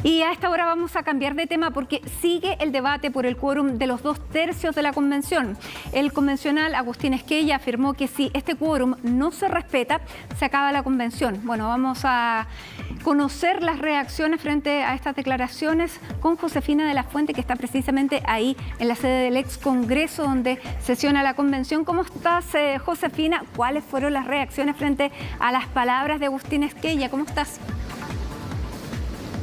Y a esta hora vamos a cambiar de tema porque sigue el debate por el quórum de los 2/3 de la convención. El convencional Agustín Esquella afirmó que si este quórum no se respeta, se acaba la convención. Bueno, vamos a conocer las reacciones frente a estas declaraciones con Josefina de la Fuente, que está precisamente ahí en la sede del ex Congreso donde sesiona la convención. ¿Cómo estás, Josefina? ¿Cuáles fueron las reacciones frente a las palabras de Agustín Esquella? ¿Cómo estás?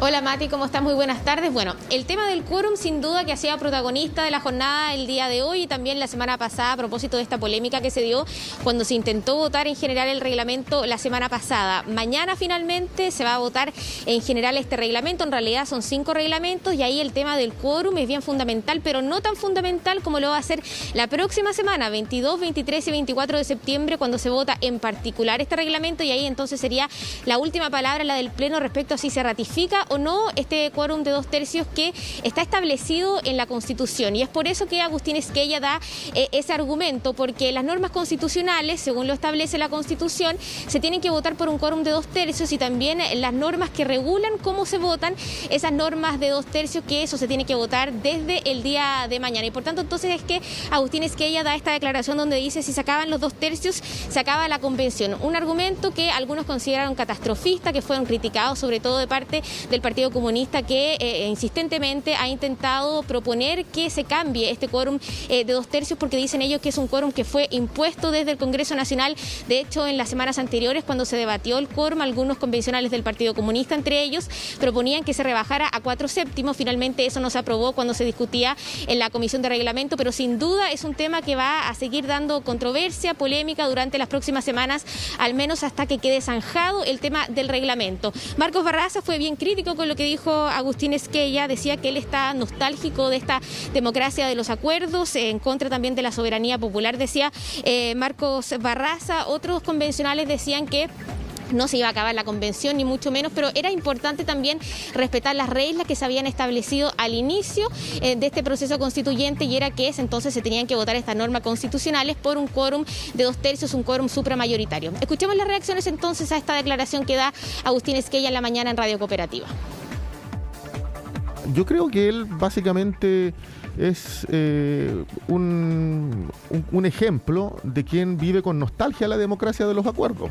Hola Mati, ¿cómo estás? Muy buenas tardes. Bueno, el tema del quórum sin duda que ha sido protagonista de la jornada el día de hoy y también la semana pasada a propósito de esta polémica que se dio cuando se intentó votar en general el reglamento la semana pasada. Mañana finalmente se va a votar en general este reglamento, en realidad son 5 reglamentos y ahí el tema del quórum es bien fundamental, pero no tan fundamental como lo va a ser la próxima semana, 22, 23 y 24 de septiembre, cuando se vota en particular este reglamento y ahí entonces sería la última palabra, la del Pleno, respecto a si se ratifica o no este quórum de 2/3 que está establecido en la Constitución. Y es por eso que Agustín Esquella da ese argumento, porque las normas constitucionales, según lo establece la Constitución, se tienen que votar por un quórum de 2/3 y también las normas que regulan cómo se votan esas normas de 2/3, que eso se tiene que votar desde el día de mañana. Y por tanto, entonces es que Agustín Esquella da esta declaración donde dice si se acaban los 2/3, se acaba la convención. Un argumento que algunos consideraron catastrofista, que fueron criticados sobre todo de parte del Partido Comunista, que insistentemente ha intentado proponer que se cambie este quórum de 2/3 porque dicen ellos que es un quórum que fue impuesto desde el Congreso Nacional. De hecho, en las semanas anteriores, cuando se debatió el quórum, algunos convencionales del Partido Comunista, entre ellos, proponían que se rebajara a 4/7. Finalmente eso no se aprobó cuando se discutía en la Comisión de Reglamento, pero sin duda es un tema que va a seguir dando controversia, polémica durante las próximas semanas, al menos hasta que quede zanjado el tema del reglamento. Marcos Barraza fue bien crítico con lo que dijo Agustín Esquella, decía que él está nostálgico de esta democracia de los acuerdos, en contra también de la soberanía popular, decía Marcos Barraza. Otros convencionales decían que no se iba a acabar la convención, ni mucho menos, pero era importante también respetar las reglas que se habían establecido al inicio de este proceso constituyente, y era que entonces se tenían que votar estas normas constitucionales por un quórum de 2/3, un quórum supramayoritario. Escuchemos las reacciones entonces a esta declaración que da Agustín Esquella en la mañana en Radio Cooperativa. Yo creo que él básicamente es un ejemplo de quien vive con nostalgia la democracia de los acuerdos.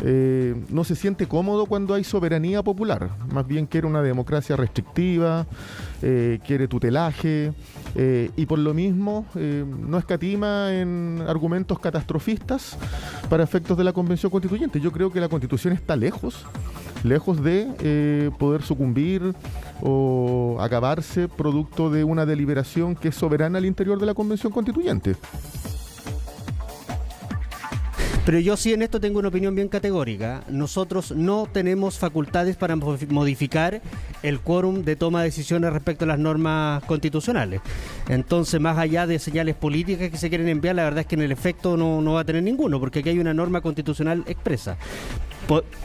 No se siente cómodo cuando hay soberanía popular, más bien quiere una democracia restrictiva, quiere tutelaje y por lo mismo no escatima en argumentos catastrofistas para efectos de la Convención Constituyente. Yo creo que la Constitución está lejos de poder sucumbir o acabarse producto de una deliberación que es soberana al interior de la Convención Constituyente. Pero yo sí en esto tengo una opinión bien categórica. Nosotros no tenemos facultades para modificar el quórum de toma de decisiones respecto a las normas constitucionales. Entonces, más allá de señales políticas que se quieren enviar, la verdad es que en el efecto no va a tener ninguno, porque aquí hay una norma constitucional expresa.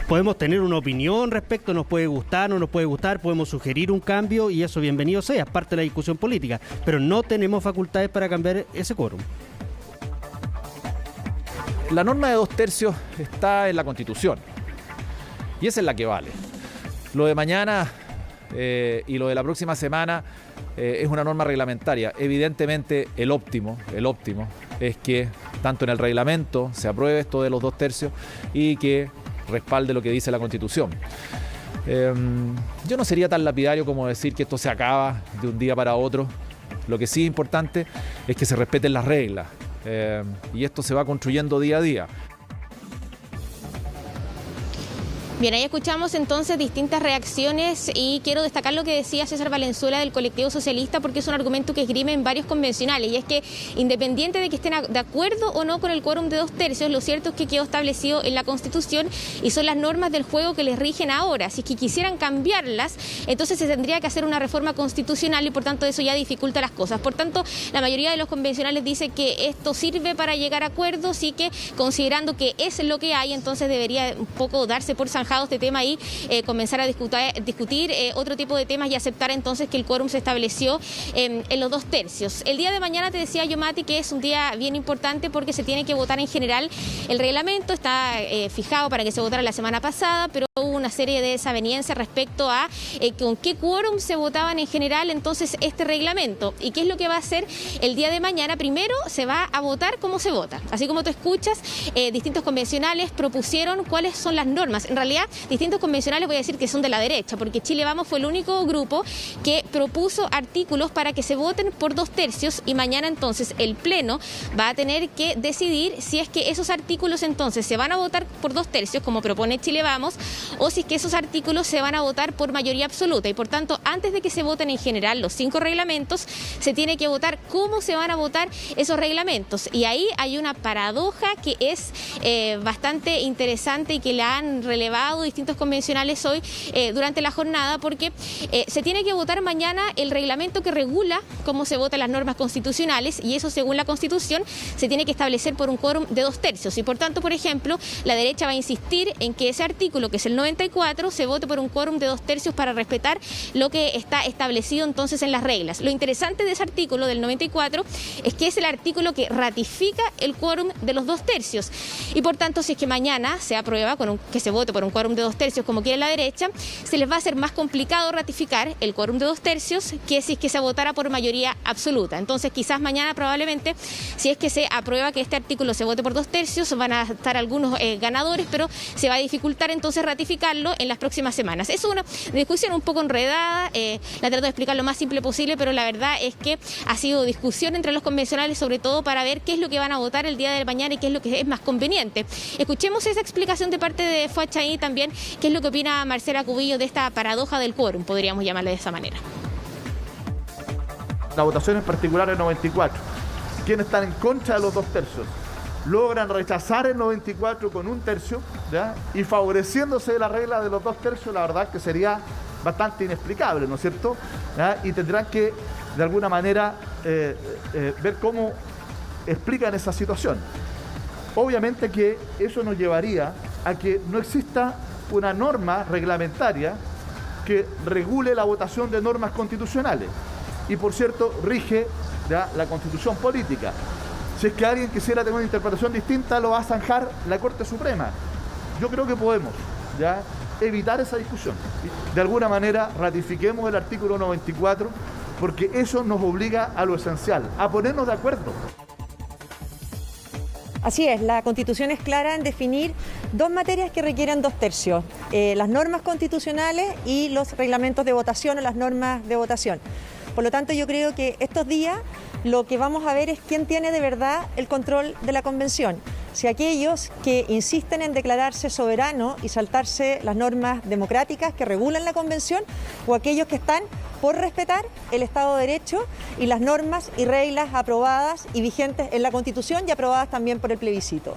Podemos tener una opinión respecto, nos puede gustar, no nos puede gustar, podemos sugerir un cambio y eso bienvenido sea, es parte de la discusión política, pero no tenemos facultades para cambiar ese quórum. La norma de 2/3 está en la Constitución y esa es la que vale. Lo de mañana y lo de la próxima semana es una norma reglamentaria. Evidentemente el óptimo es que tanto en el reglamento se apruebe esto de los 2/3 y que respalde lo que dice la Constitución. Yo no sería tan lapidario como decir que esto se acaba de un día para otro. Lo que sí es importante es que se respeten las reglas. Y esto se va construyendo día a día. Bien, ahí escuchamos entonces distintas reacciones y quiero destacar lo que decía César Valenzuela del colectivo socialista, porque es un argumento que esgrime en varios convencionales, y es que independiente de que estén de acuerdo o no con el quórum de 2/3, lo cierto es que quedó establecido en la Constitución y son las normas del juego que les rigen ahora. Si es que quisieran cambiarlas, entonces se tendría que hacer una reforma constitucional y por tanto eso ya dificulta las cosas. Por tanto, la mayoría de los convencionales dice que esto sirve para llegar a acuerdos y que considerando que es lo que hay, entonces debería un poco darse por zanjado zanjado este tema y comenzar a discutir otro tipo de temas y aceptar entonces que el quórum se estableció en los 2/3. El día de mañana te decía yo, Mati, que es un día bien importante porque se tiene que votar en general. El reglamento está fijado para que se votara la semana pasada, pero hubo una serie de desavenencias respecto a con qué quórum se votaban en general entonces este reglamento. ¿Y qué es lo que va a hacer el día de mañana? Primero se va a votar cómo se vota. Así como tú escuchas, distintos convencionales propusieron cuáles son las normas. En realidad, distintos convencionales voy a decir que son de la derecha, porque Chile Vamos fue el único grupo que propuso artículos para que se voten por 2/3 y mañana entonces el Pleno va a tener que decidir si es que esos artículos entonces se van a votar por 2/3 como propone Chile Vamos o si es que esos artículos se van a votar por mayoría absoluta y por tanto antes de que se voten en general los 5 reglamentos se tiene que votar cómo se van a votar esos reglamentos y ahí hay una paradoja que es bastante interesante y que la han relevado distintos convencionales hoy durante la jornada porque se tiene que votar mañana el reglamento que regula cómo se votan las normas constitucionales y eso según la Constitución se tiene que establecer por un quórum de 2/3 y por tanto, por ejemplo, la derecha va a insistir en que ese artículo que es el 94 se vote por un quórum de 2/3 para respetar lo que está establecido entonces en las reglas. Lo interesante de ese artículo del 94 es que es el artículo que ratifica el quórum de los 2/3 y por tanto si es que mañana se aprueba que se vote por un quórum de 2/3 como quiere la derecha, se les va a hacer más complicado ratificar el quórum de 2/3 que si es que se votara por mayoría absoluta. Entonces quizás mañana probablemente si es que se aprueba que este artículo se vote por 2/3 van a estar algunos ganadores, pero se va a dificultar entonces ratificarlo en las próximas semanas. Es una discusión un poco enredada, la trato de explicar lo más simple posible, pero la verdad es que ha sido discusión entre los convencionales, sobre todo para ver qué es lo que van a votar el día de mañana y qué es lo que es más conveniente. Escuchemos esa explicación de parte de Fuacha y también qué es lo que opina Marcela Cubillo de esta paradoja del quórum, podríamos llamarle de esa manera. La votación en particular es 94. Quienes están en contra de los 2/3 logran rechazar el 94 con 1/3, ¿ya? Y favoreciéndose de la regla de los 2/3, la verdad que sería bastante inexplicable, ¿no es cierto? ¿Ya? Y tendrán que, de alguna manera, ver cómo explican esa situación. Obviamente que eso nos llevaría a que no exista una norma reglamentaria que regule la votación de normas constitucionales. Y por cierto, rige ya la Constitución política. Si es que alguien quisiera tener una interpretación distinta, lo va a zanjar la Corte Suprema. Yo creo que podemos ya evitar esa discusión. De alguna manera, ratifiquemos el artículo 94, porque eso nos obliga a lo esencial, a ponernos de acuerdo. Así es, la Constitución es clara en definir 2 materias que requieren 2/3, las normas constitucionales y los reglamentos de votación o las normas de votación. Por lo tanto, yo creo que estos días lo que vamos a ver es quién tiene de verdad el control de la convención. Si aquellos que insisten en declararse soberano y saltarse las normas democráticas que regulan la convención, o aquellos que están por respetar el Estado de Derecho y las normas y reglas aprobadas y vigentes en la Constitución y aprobadas también por el plebiscito.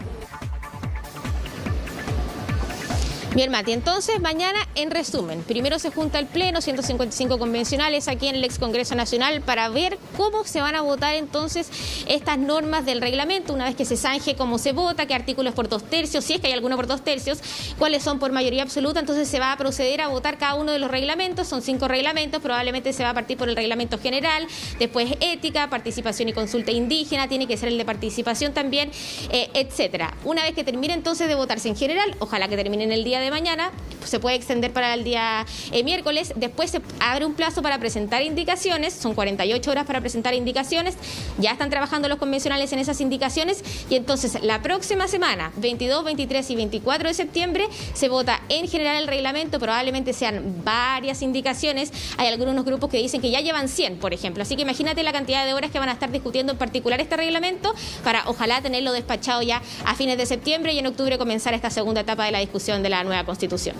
Bien, Mati, entonces mañana en resumen, primero se junta el Pleno, 155 convencionales aquí en el ex Congreso Nacional para ver cómo se van a votar entonces estas normas del reglamento, una vez que se zanje cómo se vota, qué artículos por 2/3, si es que hay alguno por 2/3, cuáles son por mayoría absoluta, entonces se va a proceder a votar cada uno de los reglamentos, son 5 reglamentos, probablemente se va a partir por el reglamento general, después ética, participación y consulta indígena, tiene que ser el de participación también, etcétera. Una vez que termine entonces de votarse en general, ojalá que termine en el día de mañana, se puede extender para el día miércoles, después se abre un plazo para presentar indicaciones, son 48 horas para presentar indicaciones, ya están trabajando los convencionales en esas indicaciones y entonces la próxima semana, 22, 23 y 24 de septiembre, se vota en general el reglamento, probablemente sean varias indicaciones, hay algunos grupos que dicen que ya llevan 100, por ejemplo, así que imagínate la cantidad de horas que van a estar discutiendo en particular este reglamento para ojalá tenerlo despachado ya a fines de septiembre y en octubre comenzar esta segunda etapa de la discusión de la nueva Constitución.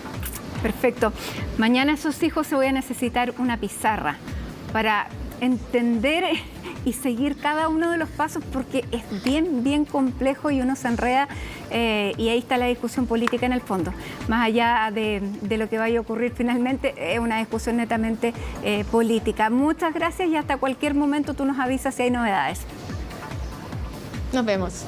Perfecto. Mañana, esos hijos, se voy a necesitar una pizarra para entender y seguir cada uno de los pasos porque es bien complejo y uno se enreda y ahí está la discusión política en el fondo. Más allá de lo que vaya a ocurrir finalmente, es una discusión netamente política. Muchas gracias y hasta cualquier momento tú nos avisas si hay novedades. Nos vemos.